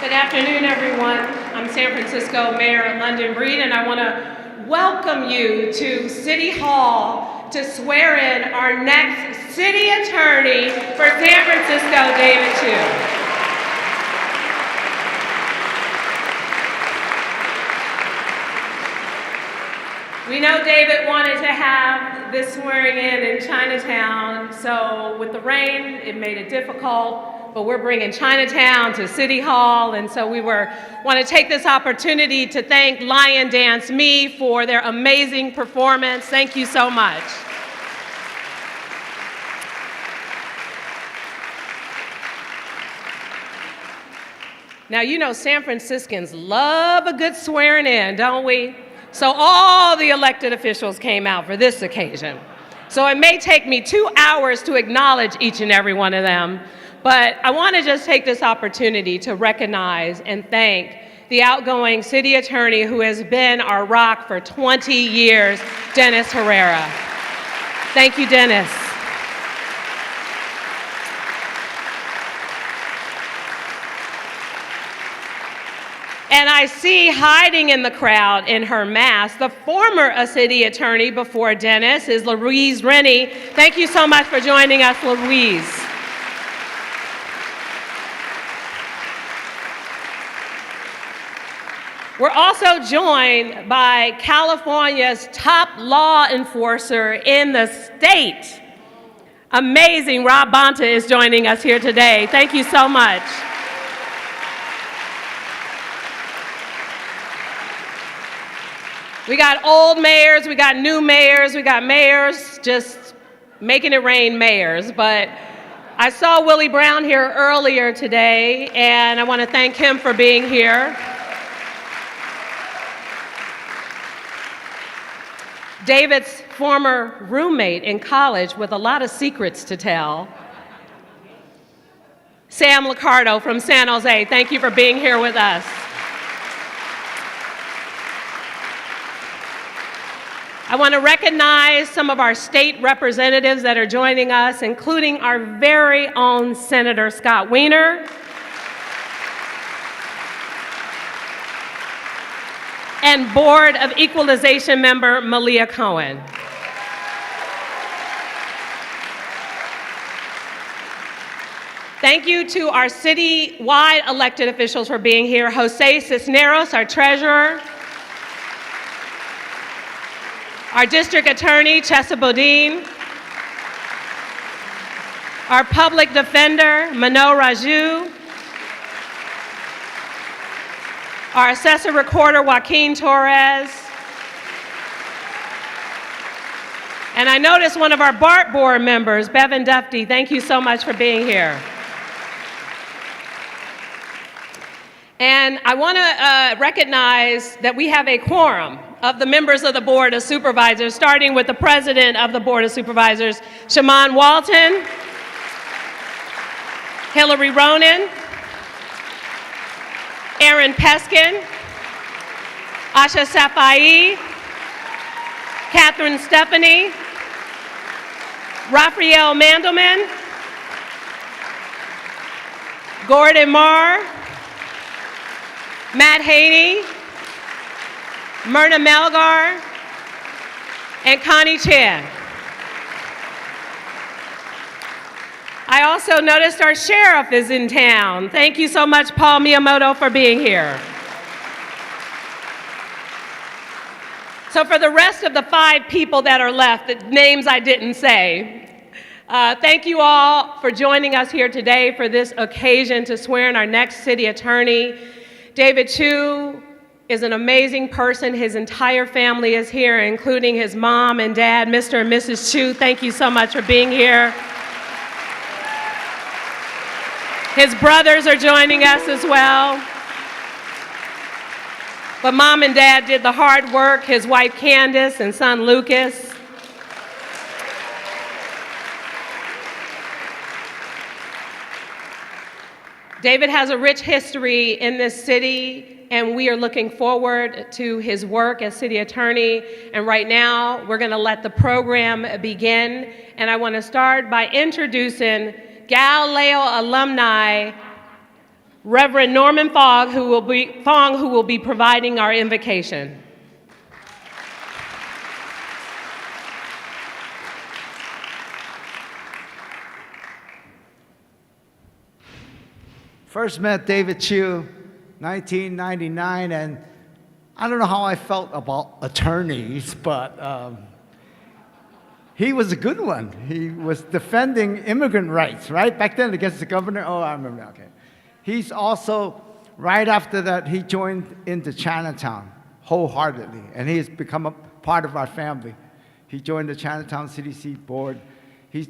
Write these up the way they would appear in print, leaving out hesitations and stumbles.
Good afternoon, everyone. I'm San Francisco Mayor London Breed, and I want to welcome you to City Hall to swear in our next city attorney for San Francisco, David Chu. We know David wanted to have this swearing in Chinatown, so with the rain, it made it difficult. But we're bringing Chinatown to City Hall, and so we want to take this opportunity to thank Lion Dance Me for their amazing performance. Thank you so much. Now, you know San Franciscans love a good swearing in, don't we? So all the elected officials came out for this occasion. So it may take me 2 hours to acknowledge each and every one of them, but I want to just take this opportunity to recognize and thank the outgoing city attorney who has been our rock for 20 years, Dennis Herrera. Thank you, Dennis. And I see hiding in the crowd in her mask, the former city attorney before Dennis is Louise Rennie. Thank you so much for joining us, Louise. We're also joined by California's top law enforcer in the state. Amazing, Rob Bonta is joining us here today. Thank you so much. We got old mayors, we got new mayors, we got mayors just making it rain mayors. But I saw Willie Brown here earlier today, and I want to thank him for being here. David's former roommate in college with a lot of secrets to tell, Sam Licardo from San Jose. Thank you for being here with us. I want to recognize some of our state representatives that are joining us, including our very own Senator Scott Wiener, and Board of Equalization member Malia Cohen. Thank you to our city-wide elected officials for being here. Jose Cisneros, our treasurer, our district attorney, Chesa Bodine, our public defender, Mano Raju, our assessor recorder, Joaquin Torres, and I noticed one of our BART board members, Bevan Dufty. Thank you so much for being here. And I want to recognize that we have a quorum of the members of the Board of Supervisors, starting with the President of the Board of Supervisors, Shaman Walton, Hillary Ronan, Aaron Peskin, Asha Safai, Catherine Stephanie, Raphael Mandelman, Gordon Marr, Matt Haney, Myrna Melgar, and Connie Chan. I also noticed our sheriff is in town. Thank you so much, Paul Miyamoto, for being here. So for the rest of the 5 people that are left, the names I didn't say, thank you all for joining us here today for this occasion to swear in our next city attorney. David Chu is an amazing person. His entire family is here, including his mom and dad, Mr. and Mrs. Chu. Thank you so much for being here. His brothers are joining us as well. But mom and dad did the hard work, his wife Candace and son Lucas. David has a rich history in this city, and we are looking forward to his work as city attorney. And right now, we're going to let the program begin. And I want to start by introducing Galileo alumni, Reverend Norman Fogg, who will be providing our invocation. First met David Chu, 1999, and I don't know how I felt about attorneys, but he was a good one. He was defending immigrant rights, right? Back then against the governor. Oh, I remember, okay. He's also, right after that, he joined into Chinatown wholeheartedly, and he has become a part of our family. He joined the Chinatown CDC board.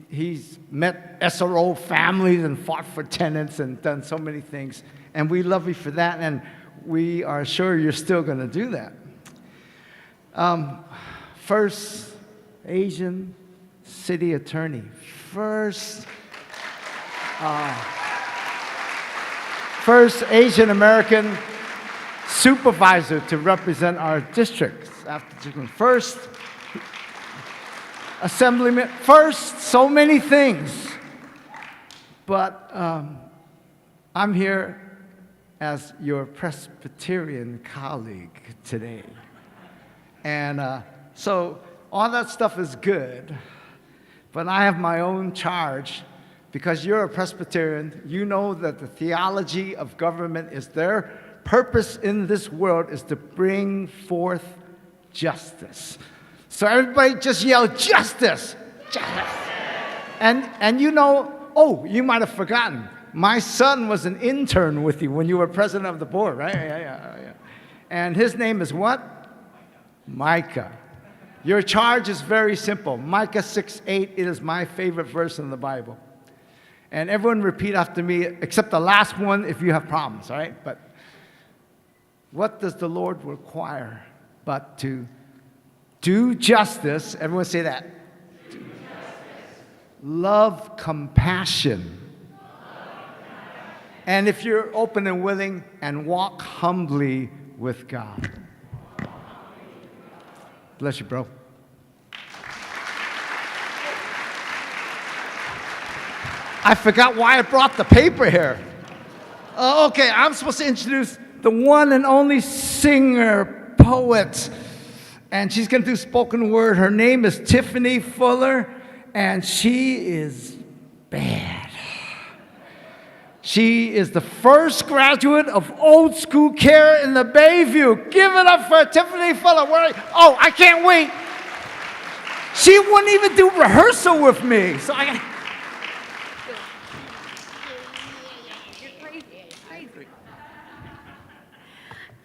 He's met SRO families and fought for tenants and done so many things. And we love you for that, and we are sure you're still going to do that. First Asian city attorney. First Asian American supervisor to represent our districts. First assemblyman, first so many things. But I'm here as your Presbyterian colleague today. And so all that stuff is good, but I have my own charge. Because you're a Presbyterian, you know that the theology of government is their purpose in this world is to bring forth justice. So everybody just yell, justice! Justice! And you know, oh, you might have forgotten, my son was an intern with you when you were president of the board, right? Yeah. And his name is what? Micah. Your charge is very simple. Micah 6:8, it is my favorite verse in the Bible. And everyone repeat after me, except the last one if you have problems, all right? But what does the Lord require but to do justice, everyone say that. Do justice. Love compassion. And if you're open and willing, and walk humbly with God. Bless you, bro. I forgot why I brought the paper here. Okay, I'm supposed to introduce the one and only singer, poet, and she's going to do spoken word. Her name is Tiffany Fuller, and she is bad. She is the first graduate of old school care in the Bayview. Give it up for Tiffany Fuller. Oh, I can't wait. She wouldn't even do rehearsal with me. So I.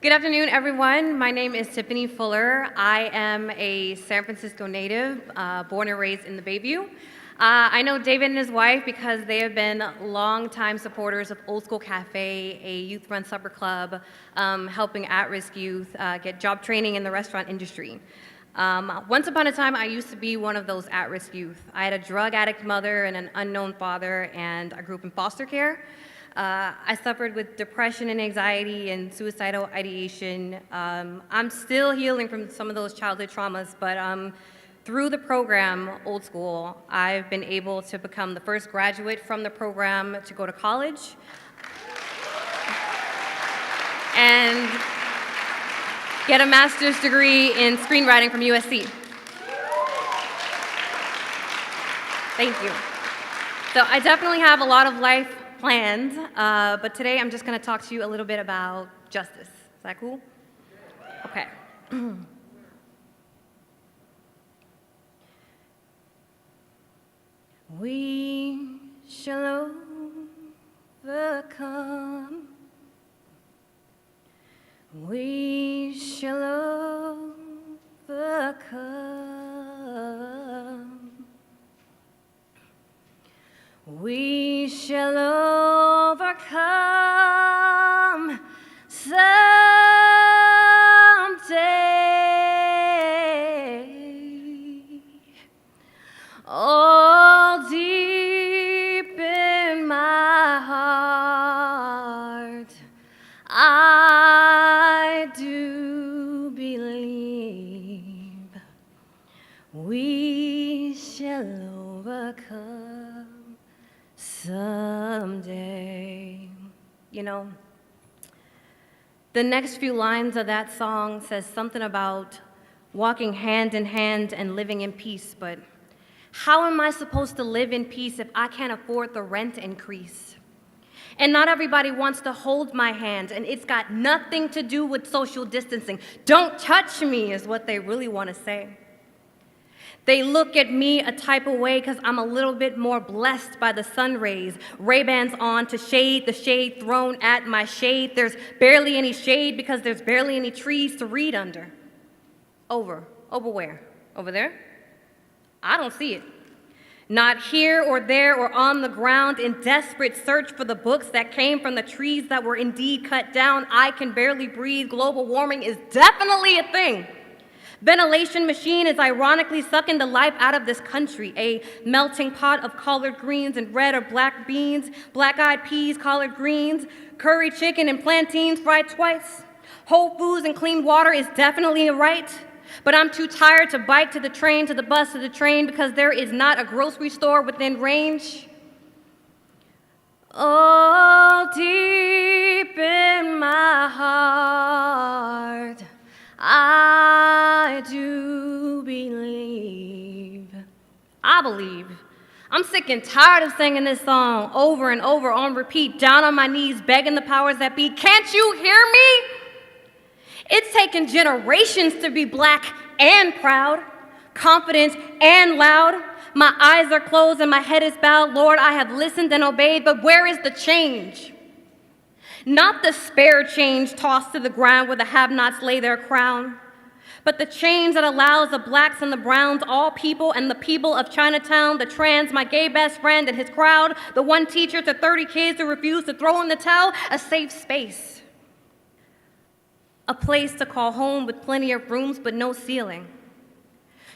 Good afternoon, everyone. My name is Tiffany Fuller. I am a San Francisco native, born and raised in the Bayview. I know David and his wife because they have been longtime supporters of Old School Cafe, a youth-run supper club, helping at-risk youth get job training in the restaurant industry. Once upon a time, I used to be one of those at-risk youth. I had a drug addict mother and an unknown father, and I grew up in foster care. I suffered with depression and anxiety and suicidal ideation. I'm still healing from some of those childhood traumas, but through the program, Old School, I've been able to become the first graduate from the program to go to college and get a master's degree in screenwriting from USC. Thank you. So I definitely have a lot of life planned, but today I'm just going to talk to you a little bit about justice. Is that cool? Okay. We shall overcome. We shall overcome. We shall overcome someday. All deep in my heart, I do believe we shall overcome someday. You know, the next few lines of that song says something about walking hand in hand and living in peace, but how am I supposed to live in peace if I can't afford the rent increase? And not everybody wants to hold my hand, and it's got nothing to do with social distancing. Don't touch me is what they really want to say. They look at me a type of way because I'm a little bit more blessed by the sun rays. Ray-Bans on to shade the shade thrown at my shade. There's barely any shade because there's barely any trees to read under. Over where? Over there? I don't see it. Not here or there or on the ground in desperate search for the books that came from the trees that were indeed cut down. I can barely breathe. Global warming is definitely a thing. Ventilation machine is ironically sucking the life out of this country. A melting pot of collard greens and red or black beans, black-eyed peas, collard greens, curry chicken and plantains fried twice. Whole foods and clean water is definitely a right. But I'm too tired to bike to the train, to the bus, to the train, because there is not a grocery store within range. All deep in my heart, I do believe. I believe. I'm sick and tired of singing this song over and over on repeat, down on my knees, begging the powers that be. Can't you hear me? It's taken generations to be black and proud, confident and loud. My eyes are closed and my head is bowed. Lord, I have listened and obeyed, but where is the change? Not the spare change tossed to the ground where the have-nots lay their crown, but the change that allows the blacks and the browns, all people and the people of Chinatown, the trans, my gay best friend and his crowd, the one teacher to 30 kids who refuse to throw in the towel, a safe space. A place to call home with plenty of rooms but no ceiling.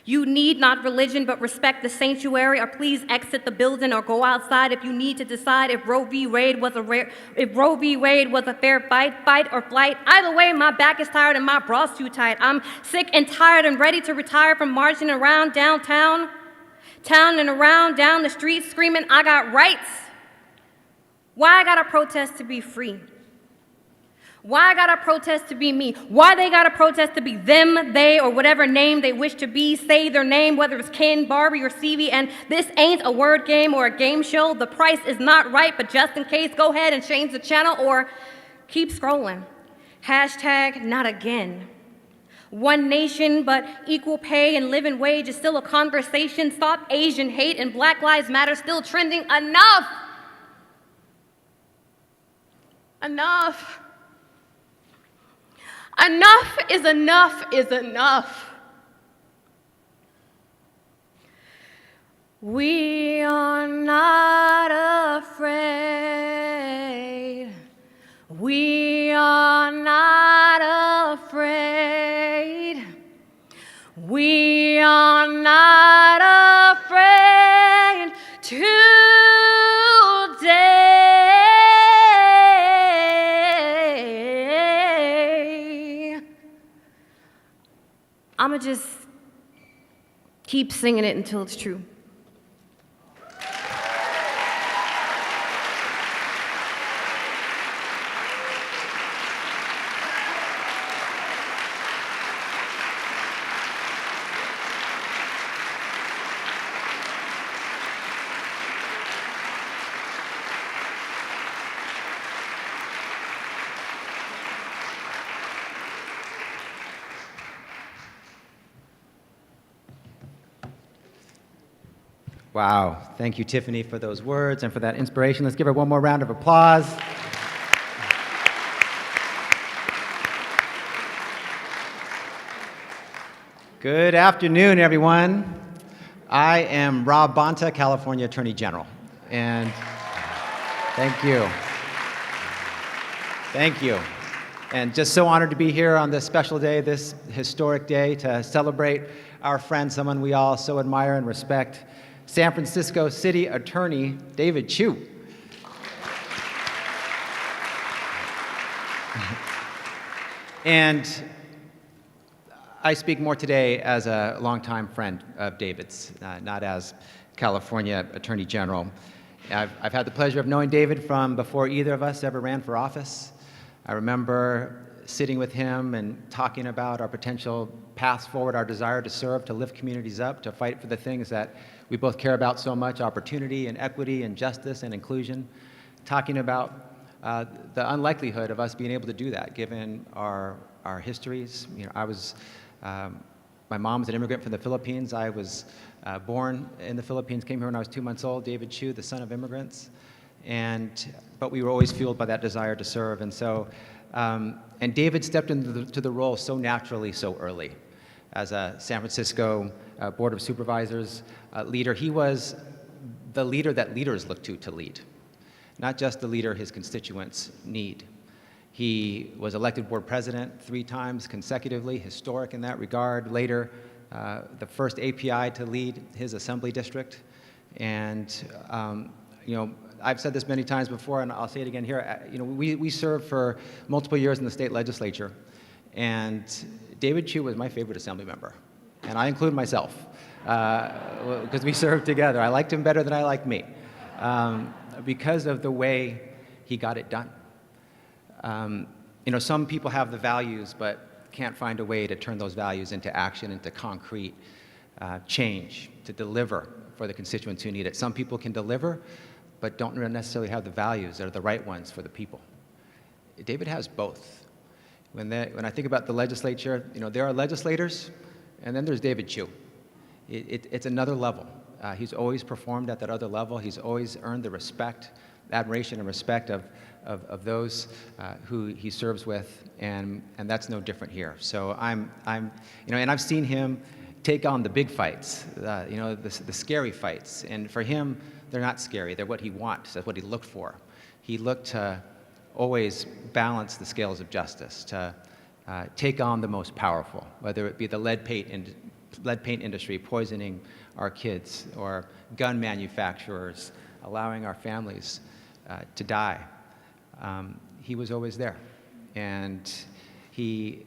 You need not religion, but respect the sanctuary, or please exit the building or go outside if you need to decide if Roe v. Wade was a fair fight or flight. Either way, my back is tired and my bra's too tight. I'm sick and tired and ready to retire from marching around downtown, town and around, down the street, screaming, I got rights. Why I gotta protest to be free? Why I gotta protest to be me? Why they gotta protest to be them, they, or whatever name they wish to be? Say their name, whether it's Ken, Barbie, or Stevie, and this ain't a word game or a game show. The price is not right, but just in case, go ahead and change the channel or keep scrolling. Hashtag not again. One nation, but equal pay and living wage is still a conversation. Stop Asian hate and Black Lives Matter still trending. Enough! Enough. Enough is enough is enough. We are not afraid. We are not afraid. We are not afraid today. I'ma just keep singing it until it's true. Wow. Thank you, Tiffany, for those words and for that inspiration. Let's give her one more round of applause. Good afternoon, everyone. I am Rob Bonta, California Attorney General. And thank you. Thank you. And just so honored to be here on this special day, this historic day, to celebrate our friend, someone we all so admire and respect, San Francisco City Attorney David Chu. And I speak more today as a longtime friend of David's, not as California Attorney General. I've had the pleasure of knowing David from before either of us ever ran for office. I remember sitting with him and talking about our potential paths forward, our desire to serve, to lift communities up, to fight for the things that we both care about so much, opportunity and equity and justice and inclusion, talking about the unlikelihood of us being able to do that given our histories. You know, my mom was an immigrant from the Philippines. I was born in the Philippines, came here when I was 2 months old, David Chu, the son of immigrants. But we were always fueled by that desire to serve. And so, and David stepped into the role so naturally, so early. As a San Francisco Board of Supervisors leader, he was the leader that leaders look to lead, not just the leader his constituents need. He was elected board president 3 times consecutively, historic in that regard. Later, the first API to lead his assembly district. And you know, I've said this many times before, and I'll say it again here. You know, we served for multiple years in the state legislature, and David Chu was my favorite assembly member, and I include myself, because we served together. I liked him better than I liked me, because of the way he got it done. You know, some people have the values, but can't find a way to turn those values into action, into concrete change, to deliver for the constituents who need it. Some people can deliver, but don't necessarily have the values that are the right ones for the people. David has both. When I think about the legislature, you know, there are legislators, and then there's David Chu. It's another level. He's always performed at that other level. He's always earned the respect, admiration, and respect of those who he serves with, and that's no different here. So you know, and I've seen him take on the big fights, you know, the scary fights, and for him, they're not scary. They're what he wants. That's what he looked for. He looked to always balance the scales of justice, to take on the most powerful, whether it be the lead lead paint industry poisoning our kids, or gun manufacturers allowing our families to die. He was always there. And he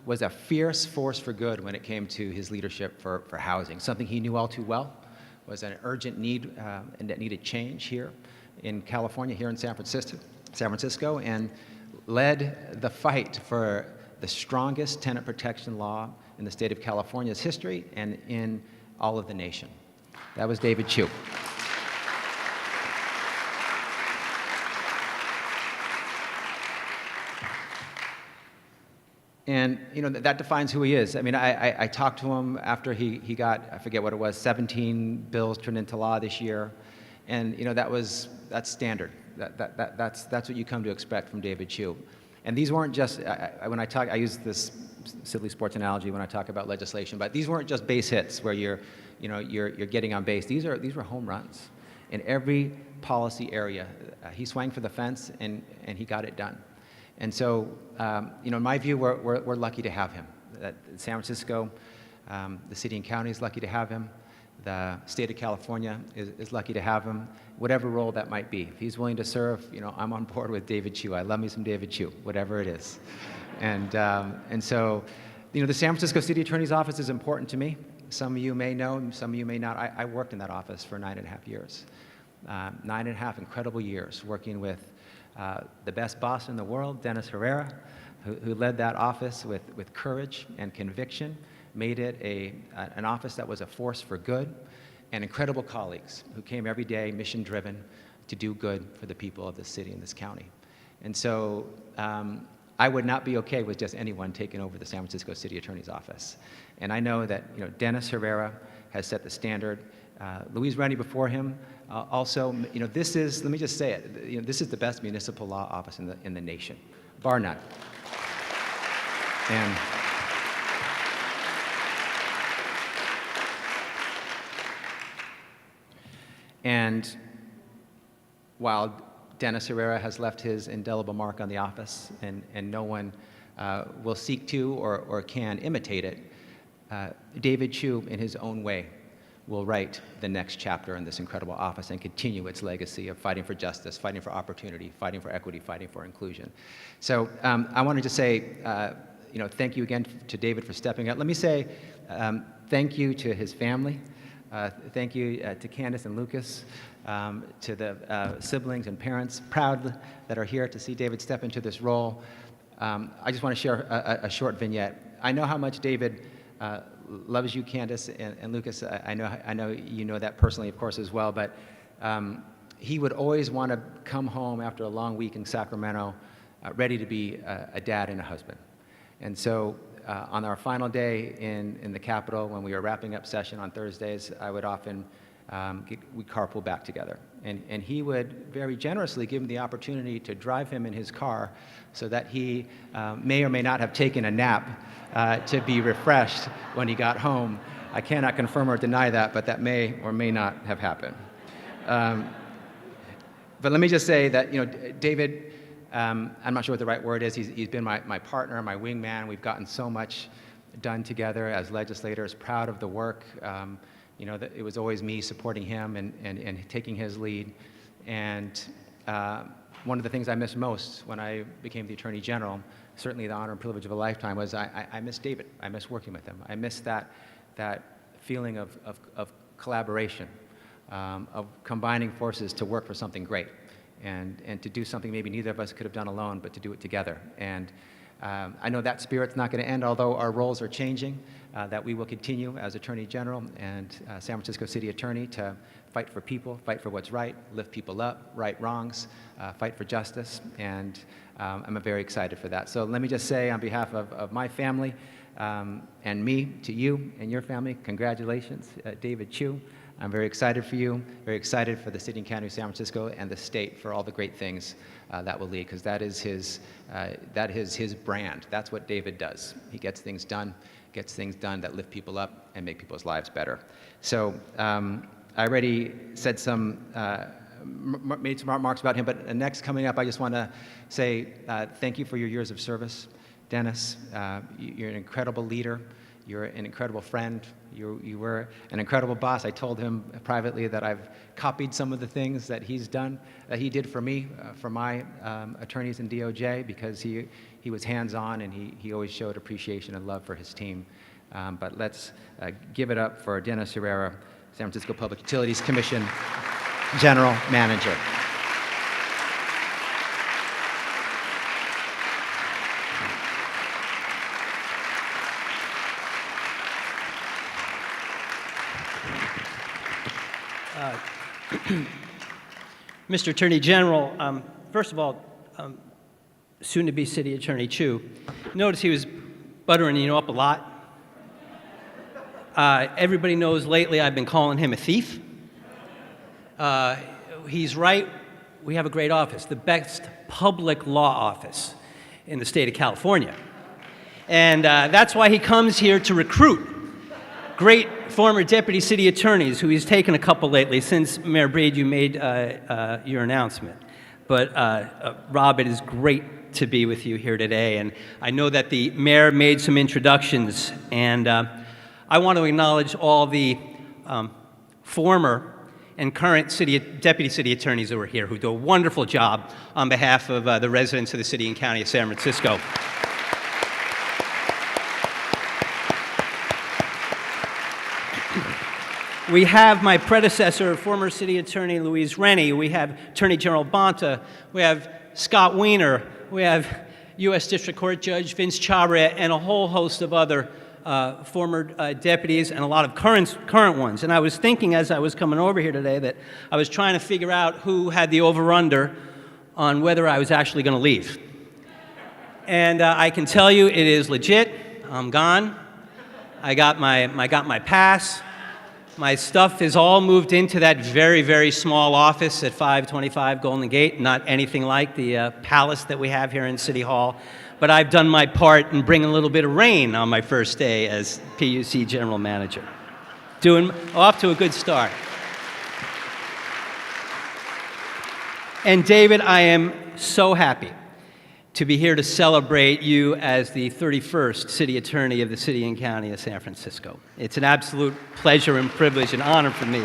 was a fierce force for good when it came to his leadership for housing. Something he knew all too well was an urgent need and that needed change here in California, here in San Francisco, and led the fight for the strongest tenant protection law in the state of California's history and in all of the nation. That was David Chu. And that defines who he is. I mean, I talked to him after he got, I forget what it was, 17 bills turned into law this year, and that's standard. That's what you come to expect from David Chu. And these weren't just when I use this silly sports analogy when I talk about legislation, but these weren't just base hits where you're getting on base. These were home runs in every policy area. He swung for the fence and he got it done. And so, in my view, we're lucky to have him. San Francisco, the city and county is lucky to have him. The state of California is lucky to have him, whatever role that might be. If he's willing to serve, I'm on board with David Chu. I love me some David Chu, whatever it is. And so, the San Francisco City Attorney's Office is important to me. Some of you may know, some of you may not. I worked in that office for 9.5 years. 9.5 incredible years working with the best boss in the world, Dennis Herrera, who led that office with courage and conviction, made it an office that was a force for good, and incredible colleagues who came every day mission-driven to do good for the people of this city and this county. And so I would not be okay with just anyone taking over the San Francisco City Attorney's Office. And I know that Dennis Herrera has set the standard. Luis Rennie before him also, this is, let me just say it, this is the best municipal law office in the nation, bar none. And while Dennis Herrera has left his indelible mark on the office, and no one will seek to or can imitate it, David Chu, in his own way, will write the next chapter in this incredible office and continue its legacy of fighting for justice, fighting for opportunity, fighting for equity, fighting for inclusion. So I wanted to say, thank you again to David for stepping up. Let me say thank you to his family. Thank you to Candace and Lucas, to the siblings and parents proud that are here to see David step into this role. I just want to share a short vignette. I know how much David loves you, Candace and Lucas. I know you know that personally, of course, as well. But he would always want to come home after a long week in Sacramento, ready to be a dad and a husband. And so on our final day in the Capitol, when we were wrapping up session on Thursdays, I would often, we'd carpool back together. And he would very generously give me the opportunity to drive him in his car so that he may or may not have taken a nap to be refreshed when he got home. I cannot confirm or deny that, but that may or may not have happened. But let me just say that, David, I'm not sure what the right word is. He's been my partner, my wingman. We've gotten so much done together as legislators, proud of the work. That it was always me supporting him and taking his lead. And one of the things I missed most when I became the Attorney General, certainly the honor and privilege of a lifetime, was I missed David. I missed working with him. I missed that feeling of collaboration, of combining forces to work for something great. And to do something maybe neither of us could have done alone, but to do it together. And I know that spirit's not going to end, although our roles are changing, that we will continue as Attorney General and San Francisco City Attorney to fight for people, fight for what's right, lift people up, right wrongs, fight for justice, and I'm very excited for that. So let me just say on behalf of my family and me to you and your family, congratulations, David Chu. I'm very excited for you, very excited for the city and county of San Francisco and the state for all the great things that will lead, because that is his brand. That's what David does. He gets things done that lift people up and make people's lives better. So I already said made some remarks about him, but next coming up, I just want to say thank you for your years of service. Dennis, you're an incredible leader. You're an incredible friend. You were an incredible boss. I told him privately that I've copied some of the things that he's done, that he did for me, for my attorneys in DOJ, because he was hands-on and he always showed appreciation and love for his team. But let's give it up for Dennis Herrera, San Francisco Public Utilities Commission General Manager. Mr. Attorney General, first of all, soon-to-be City Attorney Chu, notice he was buttering you up a lot. Everybody knows lately I've been calling him a thief. He's right. We have a great office, the best public law office in the state of California. And that's why he comes here to recruit great former deputy city attorneys, who he's taken a couple lately since, Mayor Breed, you made your announcement. But Rob, it is great to be with you here today. And I know that the mayor made some introductions, and I want to acknowledge all the former and current deputy city attorneys who are here, who do a wonderful job on behalf of the residents of the city and county of San Francisco. We have my predecessor, former city attorney Louise Rennie. We have Attorney General Bonta. We have Scott Weiner. We have U.S. District Court Judge Vince Chabria, and a whole host of other former deputies and a lot of current ones. And I was thinking as I was coming over here today that I was trying to figure out who had the over-under on whether I was actually going to leave. And I can tell you it is legit. I'm gone. I got my pass. My stuff is all moved into that very, very small office at 525 Golden Gate, not anything like the palace that we have here in City Hall. But I've done my part in bringing a little bit of rain on my first day as PUC General Manager. Off to a good start. And David, I am so happy to be here to celebrate you as the 31st City Attorney of the City and County of San Francisco. It's an absolute pleasure and privilege and honor for me.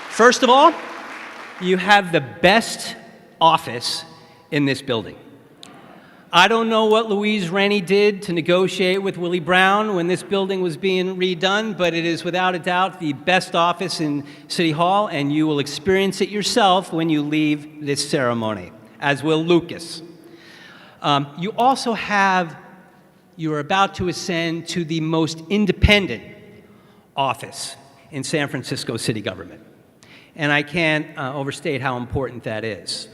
First of all, you have the best office in this building. I don't know what Louise Rennie did to negotiate with Willie Brown when this building was being redone, but it is without a doubt the best office in City Hall, and you will experience it yourself when you leave this ceremony, as will Lucas. You also you're about to ascend to the most independent office in San Francisco city government. And I can't overstate how important that is.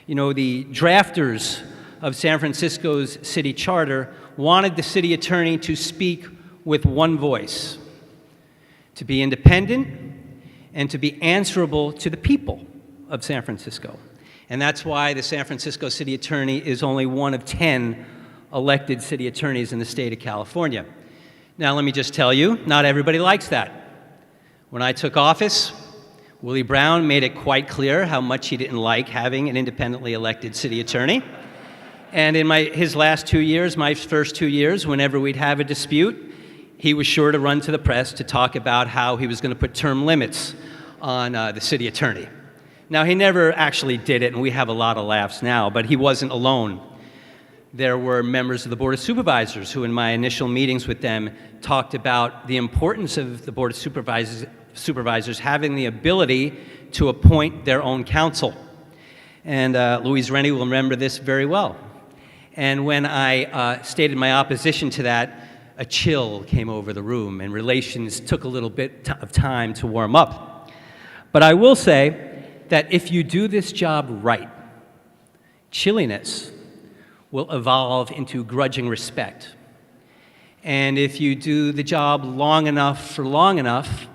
You know, the drafters of San Francisco's city charter wanted the city attorney to speak with one voice, to be independent and to be answerable to the people of San Francisco. And that's why the San Francisco city attorney is only one of 10 elected city attorneys in the state of California. Now, let me just tell you, not everybody likes that. When I took office, Willie Brown made it quite clear how much he didn't like having an independently elected city attorney. And in his last 2 years, my first 2 years, whenever we'd have a dispute, he was sure to run to the press to talk about how he was going to put term limits on the city attorney. Now, he never actually did it, and we have a lot of laughs now, but he wasn't alone. There were members of the Board of Supervisors who, in my initial meetings with them, talked about the importance of the Board of Supervisors having the ability to appoint their own counsel. And Louise Rennie will remember this very well. And when I stated my opposition to that, a chill came over the room, and relations took a little bit of time to warm up. But I will say that if you do this job right, chilliness will evolve into grudging respect. And if you do the job long enough for long enough,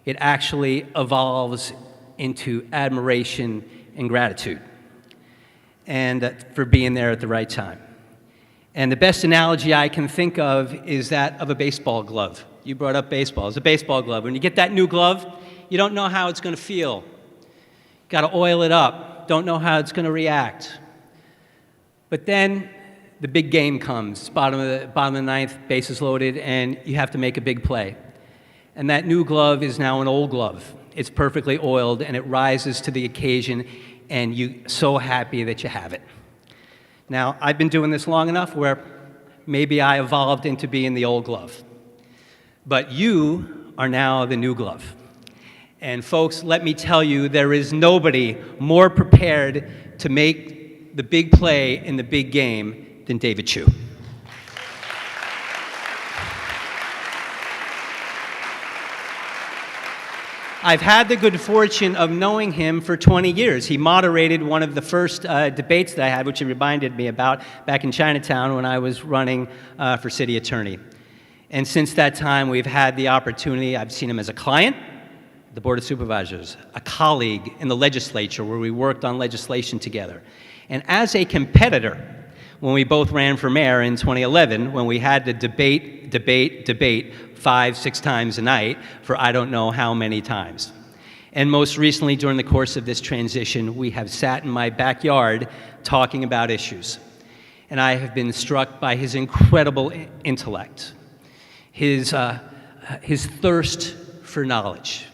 it actually evolves into admiration and gratitude, and for being there at the right time. And the best analogy I can think of is that of a baseball glove. You brought up baseball. It's a baseball glove. When you get that new glove, you don't know how it's going to feel. Got to oil it up. Don't know how it's going to react. But then the big game comes, bottom of the ninth, bases loaded, and you have to make a big play. And that new glove is now an old glove. It's perfectly oiled, and it rises to the occasion, and you're so happy that you have it. Now, I've been doing this long enough where maybe I evolved into being the old glove. But you are now the new glove. And folks, let me tell you, there is nobody more prepared to make the big play in the big game than David Chu. I've had the good fortune of knowing him for 20 years. He moderated one of the first debates that I had, which he reminded me about back in Chinatown when I was running for city attorney. And since that time, we've had the opportunity, I've seen him as a client, the Board of Supervisors, a colleague in the legislature where we worked on legislation together, and as a competitor when we both ran for mayor in 2011, when we had to debate 5, 6 times a night for I don't know how many times. And most recently, during the course of this transition, we have sat in my backyard talking about issues. And I have been struck by his incredible intellect, his thirst for knowledge,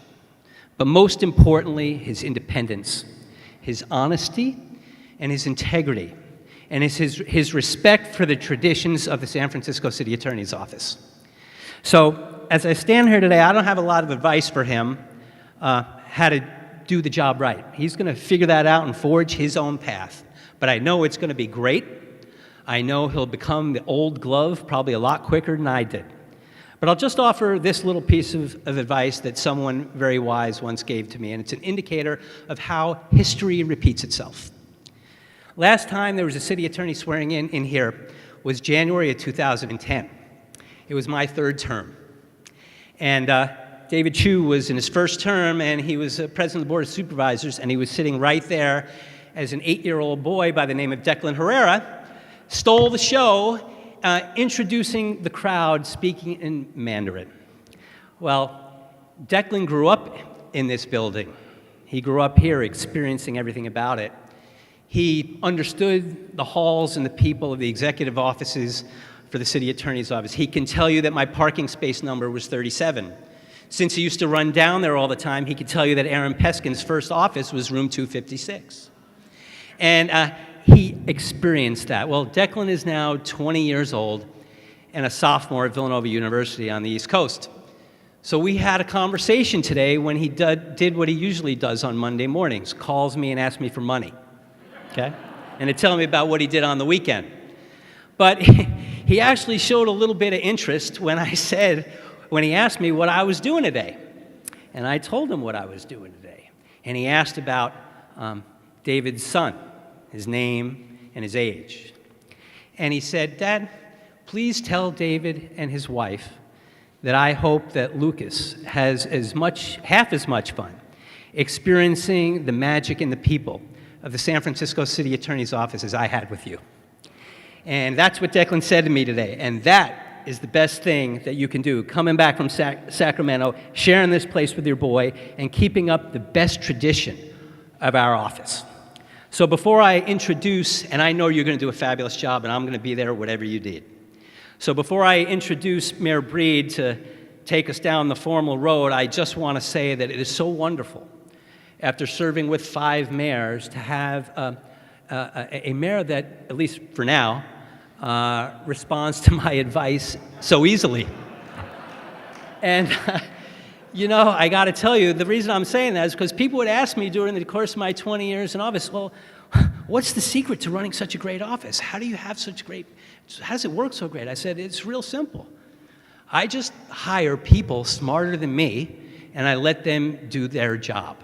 but most importantly, his independence, his honesty, and his integrity, and his respect for the traditions of the San Francisco City Attorney's Office. So, as I stand here today, I don't have a lot of advice for him how to do the job right. He's going to figure that out and forge his own path. But I know it's going to be great. I know he'll become the old glove probably a lot quicker than I did. But I'll just offer this little piece of advice that someone very wise once gave to me, and it's an indicator of how history repeats itself. Last time there was a city attorney swearing in here was January of 2010. It was my 3rd term. And David Chu was in his 1st term, and he was president of the Board of Supervisors, and he was sitting right there as an 8-year-old boy by the name of Declan Herrera stole the show, introducing the crowd, speaking in Mandarin. Well, Declan grew up in this building. He grew up here experiencing everything about it. He understood the halls and the people of the executive offices for the city attorney's office. He can tell you that my parking space number was 37. Since he used to run down there all the time, he could tell you that Aaron Peskin's first office was room 256. And he experienced that. Well, Declan is now 20 years old and a sophomore at Villanova University on the East Coast. So we had a conversation today when he did what he usually does on Monday mornings, calls me and asks me for money. Okay? And to tell me about what he did on the weekend. But he actually showed a little bit of interest when he asked me what I was doing today. And I told him what I was doing today. And he asked about David's son, his name and his age. And he said, "Dad, please tell David and his wife that I hope that Lucas has half as much fun experiencing the magic and the people of the San Francisco City Attorney's Office as I had with you." And that's what Declan said to me today. And that is the best thing that you can do, coming back from Sacramento, sharing this place with your boy, and keeping up the best tradition of our office. So before I introduce, and I know you're going to do a fabulous job, and I'm going to be there whatever you need. So before I introduce Mayor Breed to take us down the formal road, I just want to say that it is so wonderful, after serving with 5 mayors, to have a mayor that, at least for now, responds to my advice so easily. And, you know, I got to tell you, the reason I'm saying that is because people would ask me during the course of my 20 years in office, well, what's the secret to running such a great office? How does it work so great? I said, it's real simple. I just hire people smarter than me, and I let them do their job.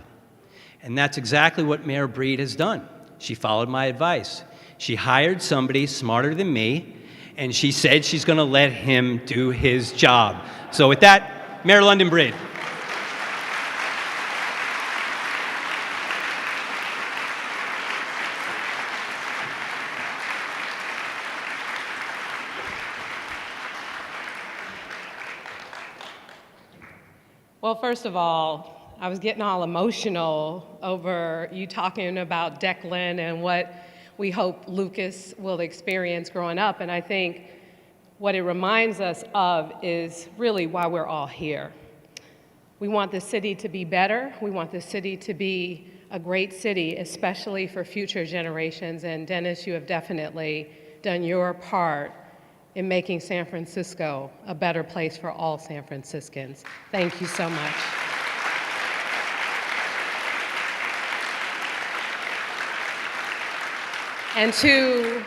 And that's exactly what Mayor Breed has done. She followed my advice. She hired somebody smarter than me, and she said she's going to let him do his job. So with that, Mayor London Breed. Well, first of all, I was getting all emotional over you talking about Declan and what we hope Lucas will experience growing up. And I think what it reminds us of is really why we're all here. We want the city to be better. We want the city to be a great city, especially for future generations. And Dennis, you have definitely done your part in making San Francisco a better place for all San Franciscans. Thank you so much. And to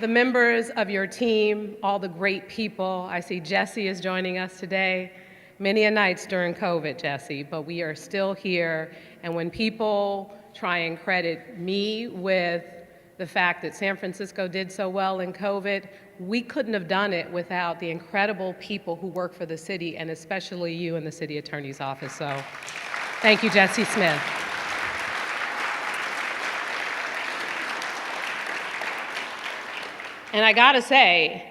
the members of your team, all the great people, I see Jesse is joining us today. Many a nights during COVID, Jesse, but we are still here. And when people try and credit me with the fact that San Francisco did so well in COVID, we couldn't have done it without the incredible people who work for the city, and especially you in the city attorney's office. So thank you, Jesse Smith. And I gotta say,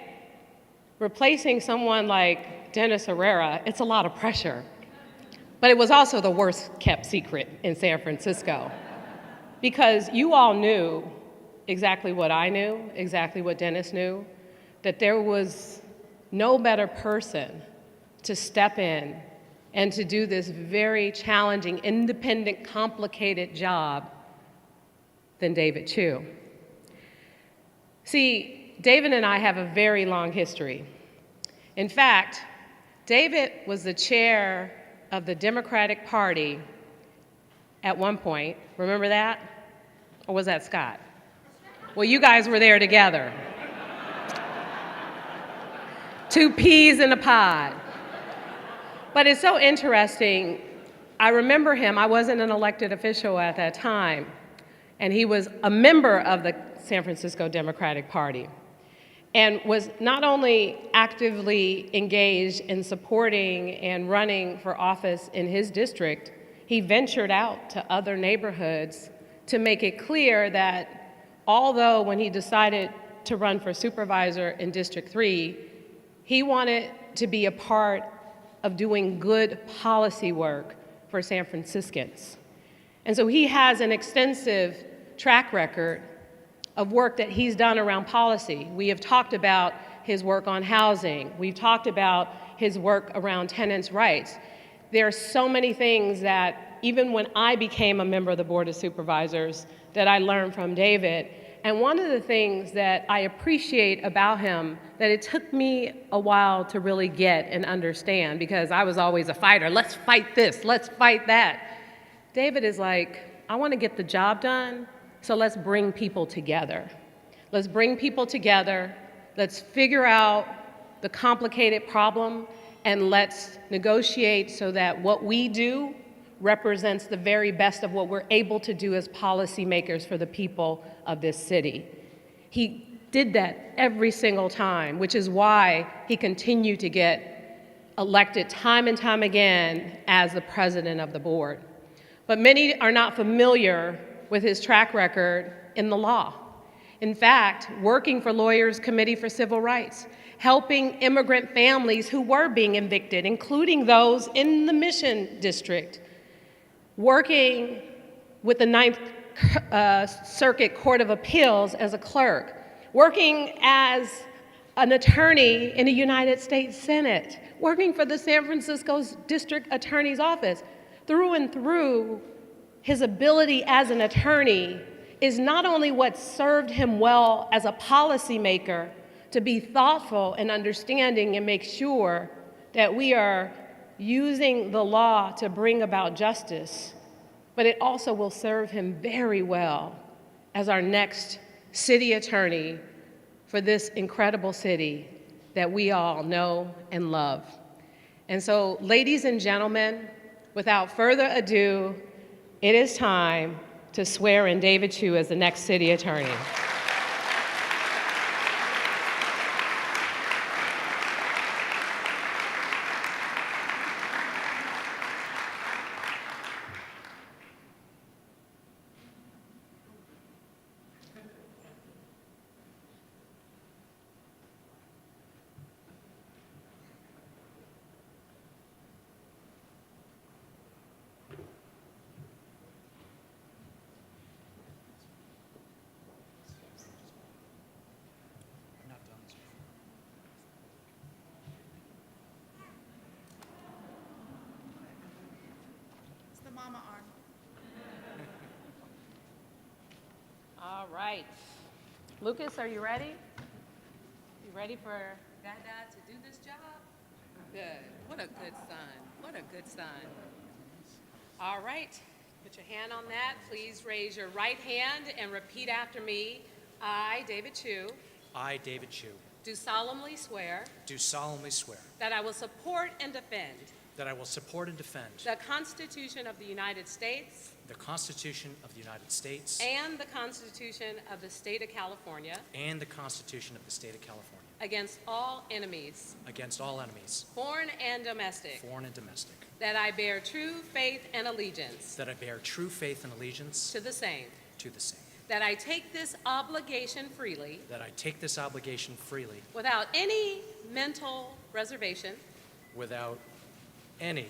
replacing someone like Dennis Herrera, it's a lot of pressure. But it was also the worst kept secret in San Francisco. Because you all knew exactly what I knew, exactly what Dennis knew, that there was no better person to step in and to do this very challenging, independent, complicated job than David Chu. See, David and I have a very long history. In fact, David was the chair of the Democratic Party at one point. Remember that? Or was that Scott? Well, you guys were there together. Two peas in a pod. But it's so interesting. I remember him. I wasn't an elected official at that time. And he was a member of the San Francisco Democratic Party and was not only actively engaged in supporting and running for office in his district, he ventured out to other neighborhoods to make it clear that although when he decided to run for supervisor in District 3, he wanted to be a part of doing good policy work for San Franciscans. And so he has an extensive track record of work that he's done around policy. We have talked about his work on housing. We've talked about his work around tenants' rights. There are so many things that even when I became a member of the Board of Supervisors that I learned from David. And one of the things that I appreciate about him that it took me a while to really get and understand, because I was always a fighter. Let's fight this, let's fight that. David is like, I want to get the job done, so let's bring people together. Let's bring people together. Let's figure out the complicated problem, and let's negotiate so that what we do represents the very best of what we're able to do as policymakers for the people of this city. He did that every single time, which is why he continued to get elected time and time again as the president of the board. But many are not familiar with his track record in the law. In fact, working for Lawyers Committee for Civil Rights, helping immigrant families who were being evicted, including those in the Mission District, working with the Ninth Circuit Court of Appeals as a clerk, working as an attorney in the United States Senate, working for the San Francisco District Attorney's Office. Through and through, his ability as an attorney is not only what served him well as a policymaker to be thoughtful and understanding and make sure that we are using the law to bring about justice, but it also will serve him very well as our next city attorney for this incredible city that we all know and love. And so, ladies and gentlemen, without further ado, it is time to swear in David Chu as the next city attorney. All right. Lucas, are you ready? You ready for Dada to do this job? Good. What a good son. What a good son. All right. Put your hand on that. Please raise your right hand and repeat after me. I, David Chu, I, David Chu, do solemnly swear do solemnly swear that I will support and defend that I will support and defend the Constitution of the United States the Constitution of the United States and the Constitution of the State of California and the Constitution of the State of California against all enemies, against all enemies, foreign and domestic, foreign and domestic, that I bear true faith and allegiance that I bear true faith and allegiance to the same, to the same, that I take this obligation freely that I take this obligation freely without any mental reservation without any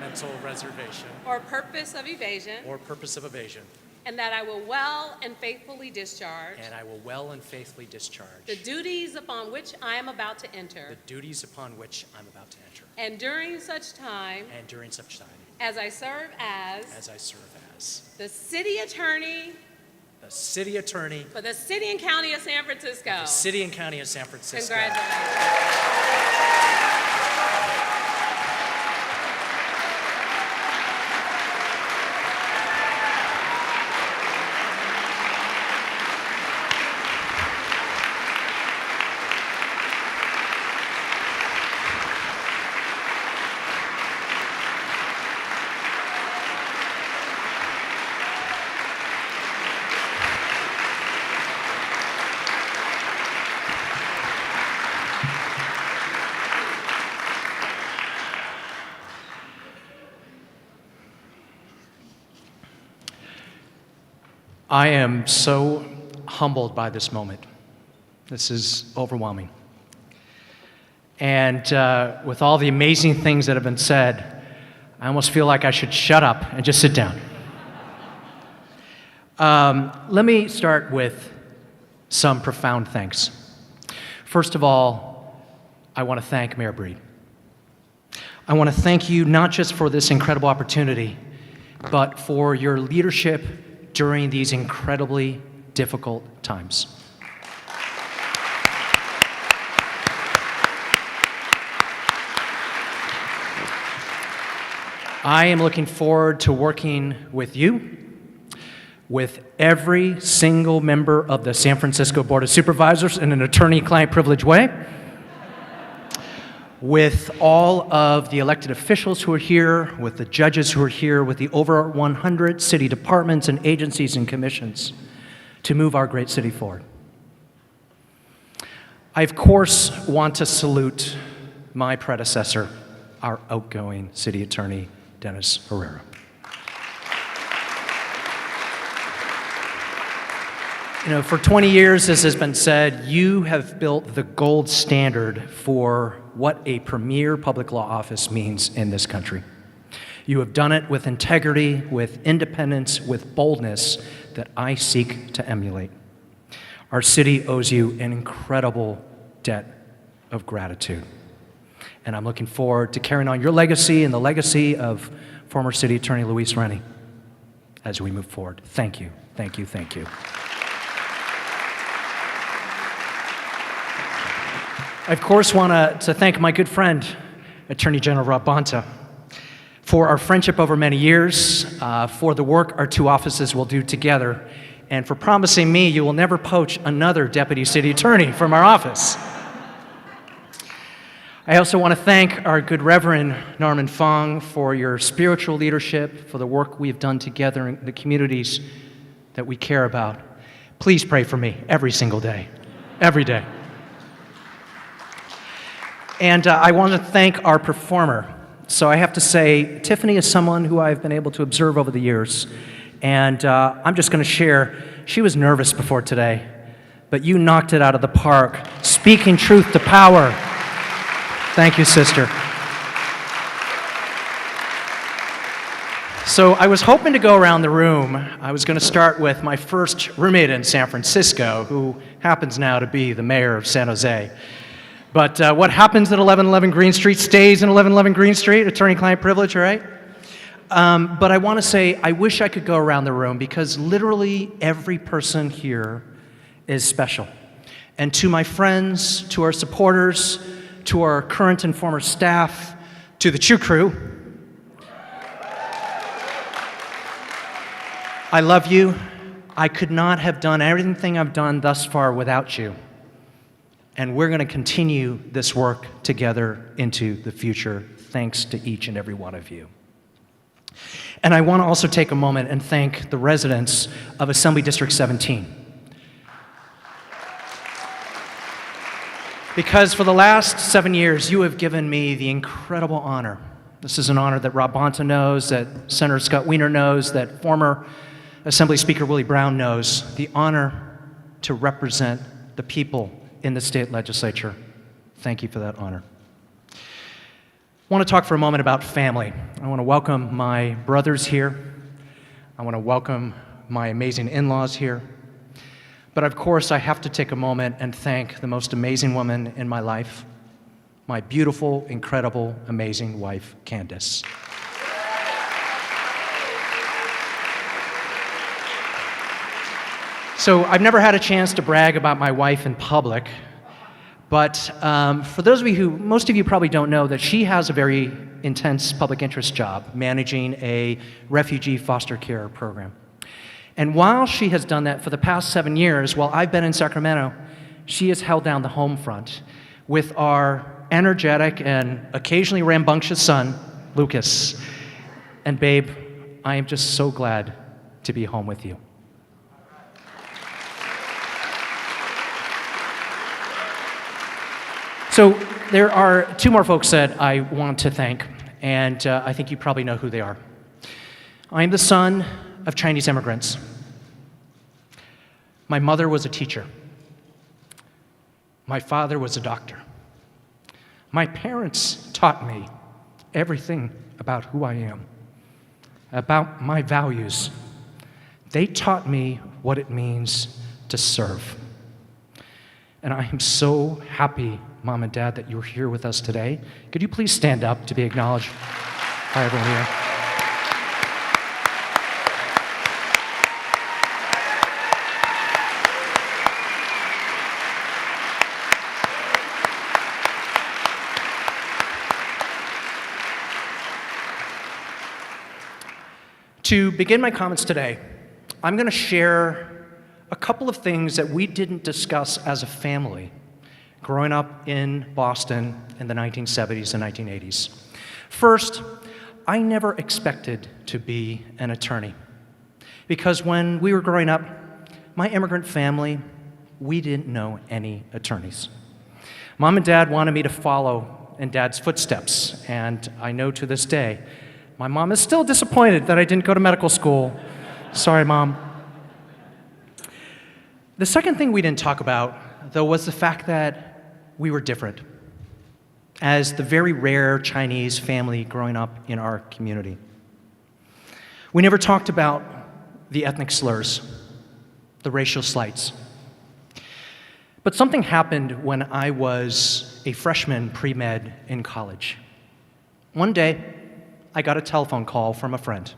mental reservation or purpose of evasion, or purpose of evasion, and that I will well and faithfully discharge and I will well and faithfully discharge the duties upon which I am about to enter, the duties upon which I'm about to enter, and during such time and during such time as I serve as as I serve as the City Attorney the City Attorney for the City and County of San Francisco. of the City and County of San Francisco. Congratulations. I am so humbled by this moment. This is overwhelming. And with all the amazing things that have been said, I almost feel like I should shut up and just sit down. Let me start with some profound thanks. First of all, I want to thank Mayor Breed. I want to thank you not just for this incredible opportunity, but for your leadership during these incredibly difficult times. I am looking forward to working with you, with every single member of the San Francisco Board of Supervisors in an attorney-client privilege way, with all of the elected officials who are here, with the judges who are here, with the over 100 city departments and agencies and commissions to move our great city forward. I, of course, want to salute my predecessor, our outgoing city attorney, Dennis Herrera. You know, for 20 years, as has been said, you have built the gold standard for what a premier public law office means in this country. You have done it with integrity, with independence, with boldness that I seek to emulate. Our city owes you an incredible debt of gratitude. And I'm looking forward to carrying on your legacy and the legacy of former City Attorney Luis Rennie as we move forward. Thank you, thank you, thank you. I, of course, want to thank my good friend, Attorney General Rob Bonta, for our friendship over many years, for the work our two offices will do together, and for promising me you will never poach another deputy city attorney from our office. I also want to thank our good Reverend Norman Fong for your spiritual leadership, for the work we have done together in the communities that we care about. Please pray for me every single day, every day. And I want to thank our performer. So I have to say, Tiffany is someone who I've been able to observe over the years. And I'm just going to share, she was nervous before today, but you knocked it out of the park, speaking truth to power. Thank you, sister. So I was hoping to go around the room. I was going to start with my first roommate in San Francisco, who happens now to be the mayor of San Jose. But what happens at 1111 Green Street stays in 1111 Green Street, attorney-client privilege, all right? But I want to say I wish I could go around the room because literally every person here is special. And to my friends, to our supporters, to our current and former staff, to the Chiu crew, I love you. I could not have done everything I've done thus far without you. And we're going to continue this work together into the future, thanks to each and every one of you. And I want to also take a moment and thank the residents of Assembly District 17. Because for the last 7 years, you have given me the incredible honor. This is an honor that Rob Bonta knows, that Senator Scott Wiener knows, that former Assembly Speaker Willie Brown knows, the honor to represent the people in the state legislature. Thank you for that honor. I want to talk for a moment about family. I want to welcome my brothers here. I want to welcome my amazing in-laws here. But of course, I have to take a moment and thank the most amazing woman in my life, my beautiful, incredible, amazing wife, Candace. So I've never had a chance to brag about my wife in public, but for those of you who, most of you probably don't know that she has a very intense public interest job managing a refugee foster care program. And while she has done that for the past 7 years, while I've been in Sacramento, she has held down the home front with our energetic and occasionally rambunctious son, Lucas. And babe, I am just so glad to be home with you. So there are two more folks that I want to thank, and I think you probably know who they are. I am the son of Chinese immigrants. My mother was a teacher. My father was a doctor. My parents taught me everything about who I am, about my values. They taught me what it means to serve. And I am so happy, Mom and Dad, that you're here with us today. Could you please stand up to be acknowledged by everyone here? To begin my comments today, I'm going to share a couple of things that we didn't discuss as a family growing up in Boston in the 1970s and 1980s. First, I never expected to be an attorney because when we were growing up, my immigrant family, we didn't know any attorneys. Mom and Dad wanted me to follow in Dad's footsteps, and I know to this day, my mom is still disappointed that I didn't go to medical school. Sorry, Mom. The second thing we didn't talk about, though, was the fact that we were different as the very rare Chinese family growing up in our community. We never talked about the ethnic slurs, the racial slights. But something happened when I was a freshman pre-med in college. One day, I got a telephone call from a friend.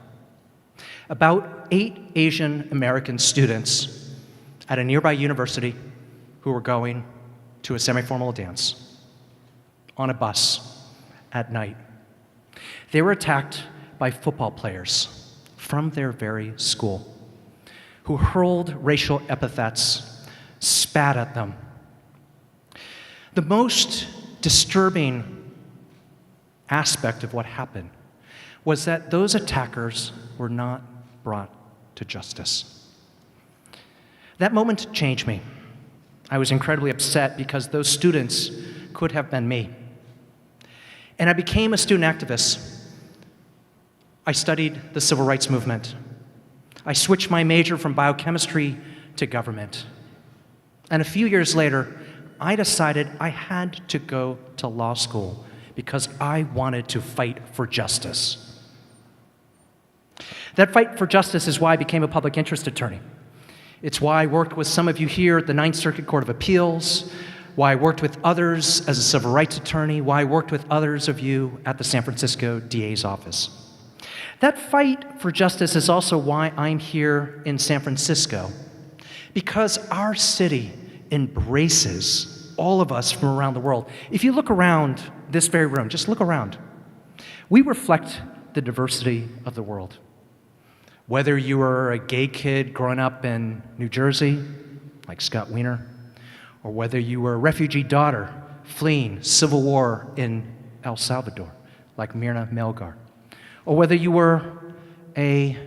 About 8 Asian American students at a nearby university who were going to a semi-formal dance on a bus at night. They were attacked by football players from their very school who hurled racial epithets, spat at them. The most disturbing aspect of what happened was that those attackers were not brought to justice. That moment changed me. I was incredibly upset because those students could have been me. And I became a student activist. I studied the civil rights movement. I switched my major from biochemistry to government. And a few years later, I decided I had to go to law school because I wanted to fight for justice. That fight for justice is why I became a public interest attorney. It's why I worked with some of you here at the Ninth Circuit Court of Appeals, why I worked with others as a civil rights attorney, why I worked with others of you at the San Francisco DA's office. That fight for justice is also why I'm here in San Francisco, because our city embraces all of us from around the world. If you look around this very room, just look around, we reflect the diversity of the world. Whether you were a gay kid growing up in New Jersey, like Scott Wiener, or whether you were a refugee daughter fleeing civil war in El Salvador, like Myrna Melgar, or whether you were a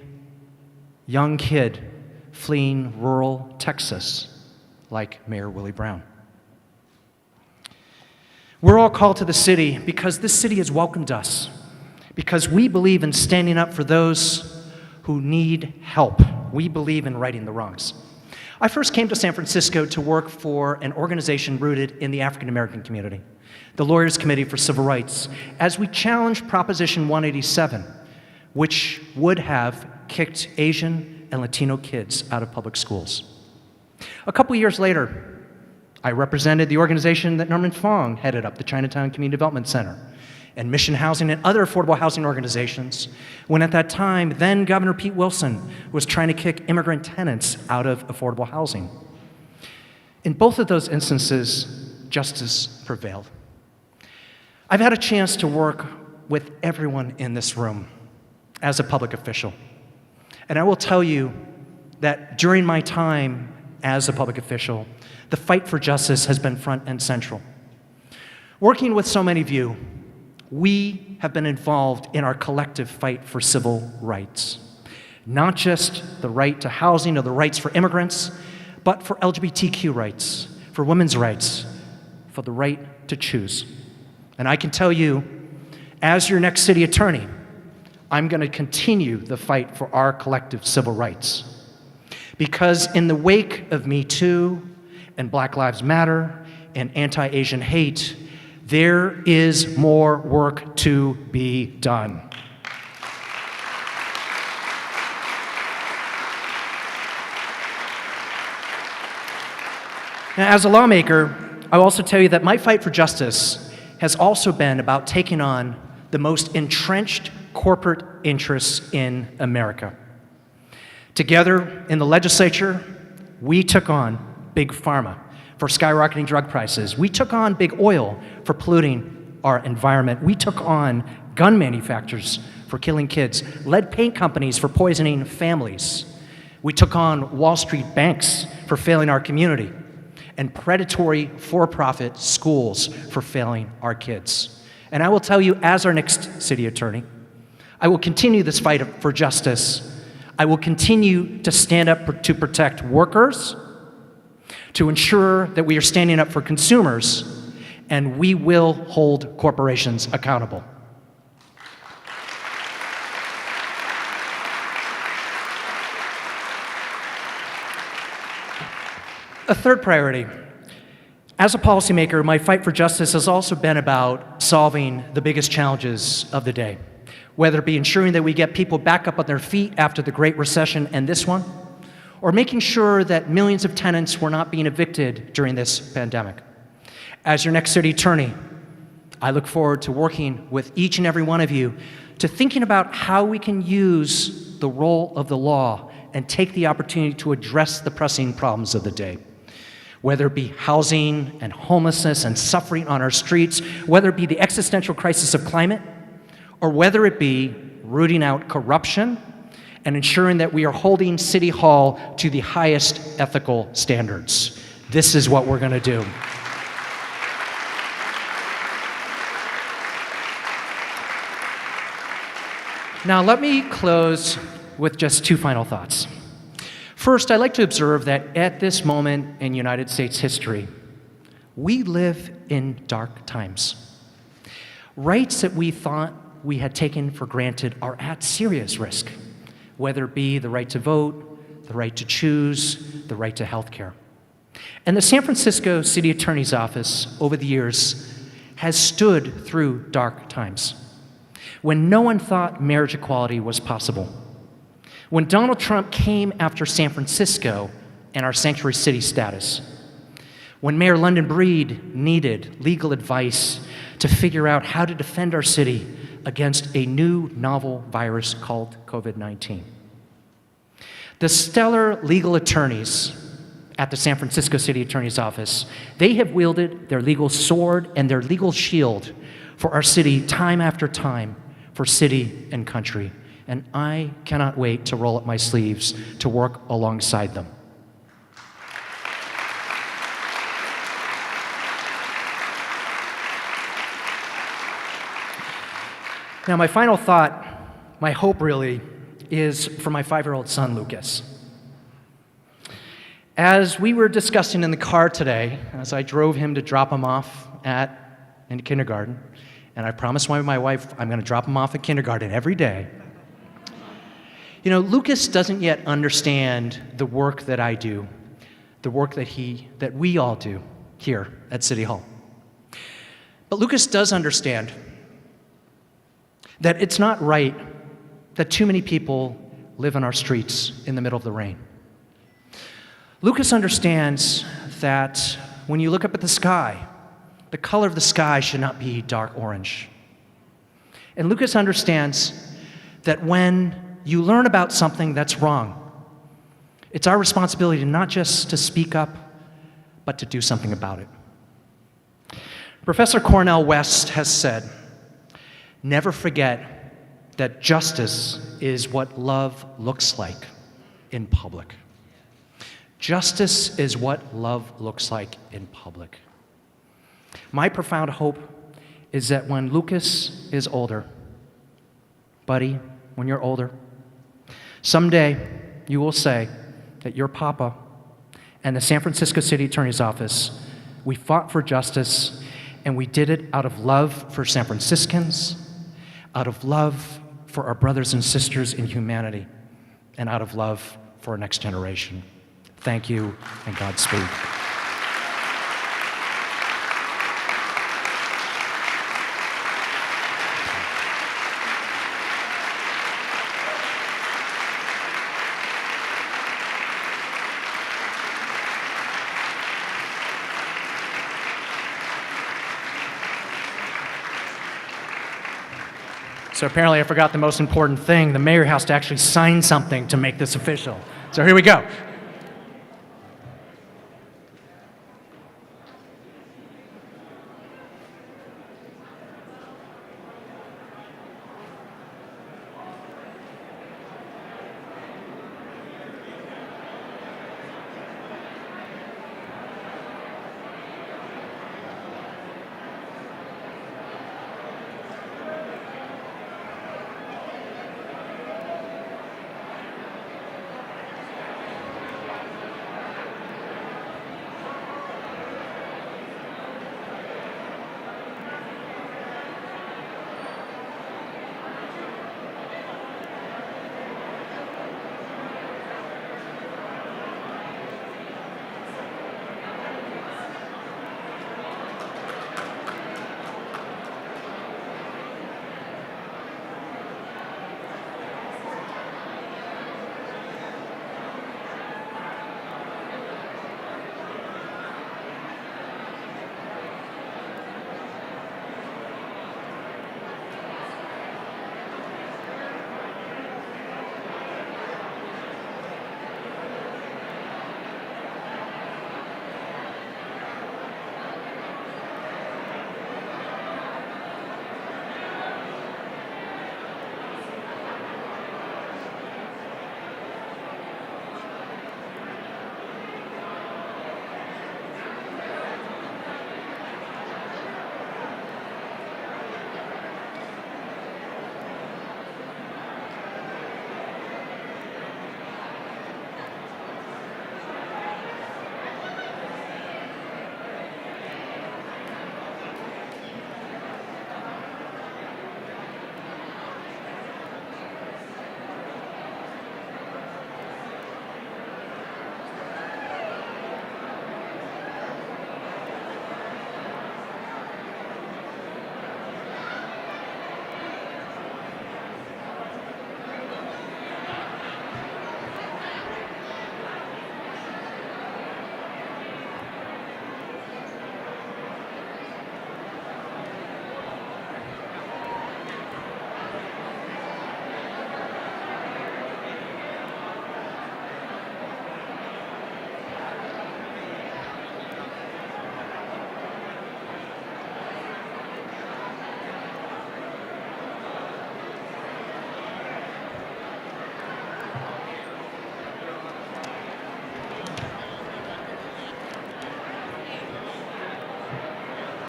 young kid fleeing rural Texas, like Mayor Willie Brown. We're all called to the city because this city has welcomed us, because we believe in standing up for those who need help. We believe in righting the wrongs. I first came to San Francisco to work for an organization rooted in the African American community, the Lawyers Committee for Civil Rights, as we challenged Proposition 187, which would have kicked Asian and Latino kids out of public schools. A couple years later, I represented the organization that Norman Fong headed up, the Chinatown Community Development Center, and Mission Housing and other affordable housing organizations, when at that time, then Governor Pete Wilson was trying to kick immigrant tenants out of affordable housing. In both of those instances, justice prevailed. I've had a chance to work with everyone in this room as a public official. And I will tell you that during my time as a public official, the fight for justice has been front and central. Working with so many of you, we have been involved in our collective fight for civil rights. Not just the right to housing or the rights for immigrants, but for LGBTQ rights, for women's rights, for the right to choose. And I can tell you, as your next city attorney, I'm going to continue the fight for our collective civil rights. Because in the wake of Me Too and Black Lives Matter and anti-Asian hate, there is more work to be done. Now, as a lawmaker, I will also tell you that my fight for justice has also been about taking on the most entrenched corporate interests in America. Together in the legislature, we took on Big Pharma for skyrocketing drug prices. We took on big oil for polluting our environment. We took on gun manufacturers for killing kids, lead paint companies for poisoning families. We took on Wall Street banks for failing our community, and predatory for-profit schools for failing our kids. And I will tell you, as our next city attorney, I will continue this fight for justice. I will continue to stand up to protect workers, to ensure that we are standing up for consumers, and we will hold corporations accountable. A third priority. As a policymaker, my fight for justice has also been about solving the biggest challenges of the day, whether it be ensuring that we get people back up on their feet after the Great Recession and this one, or making sure that millions of tenants were not being evicted during this pandemic. As your next city attorney, I look forward to working with each and every one of you to thinking about how we can use the role of the law and take the opportunity to address the pressing problems of the day. Whether it be housing and homelessness and suffering on our streets, whether it be the existential crisis of climate, or whether it be rooting out corruption and ensuring that we are holding City Hall to the highest ethical standards. This is what we're going to do. Now, let me close with just two final thoughts. First, I'd like to observe that at this moment in United States history, we live in dark times. Rights that we thought we had taken for granted are at serious risk, whether it be the right to vote, the right to choose, the right to health care. And the San Francisco City Attorney's Office, over the years, has stood through dark times, when no one thought marriage equality was possible, when Donald Trump came after San Francisco and our sanctuary city status, when Mayor London Breed needed legal advice to figure out how to defend our city against a new novel virus called COVID-19. The stellar legal attorneys at the San Francisco City Attorney's Office, they have wielded their legal sword and their legal shield for our city time after time, for city and country. And I cannot wait to roll up my sleeves to work alongside them. Now, my final thought, my hope really, is for my 5-year-old son, Lucas. As we were discussing in the car today, as I drove him to drop him off in kindergarten, and I promised my wife I'm going to drop him off at kindergarten every day. You know, Lucas doesn't yet understand the work that I do, the work that we all do here at City Hall. But Lucas does understand that it's not right that too many people live on our streets in the middle of the rain. Lucas understands that when you look up at the sky, the color of the sky should not be dark orange. And Lucas understands that when you learn about something that's wrong, it's our responsibility not just to speak up, but to do something about it. Professor Cornel West has said, "Never forget that justice is what love looks like in public." Justice is what love looks like in public. My profound hope is that when Lucas is older, buddy, when you're older, someday you will say that your papa and the San Francisco City Attorney's Office, we fought for justice, and we did it out of love for San Franciscans, out of love for our brothers and sisters in humanity, and out of love for our next generation. Thank you, and Godspeed. So apparently I forgot the most important thing. The mayor has to actually sign something to make this official. So here we go.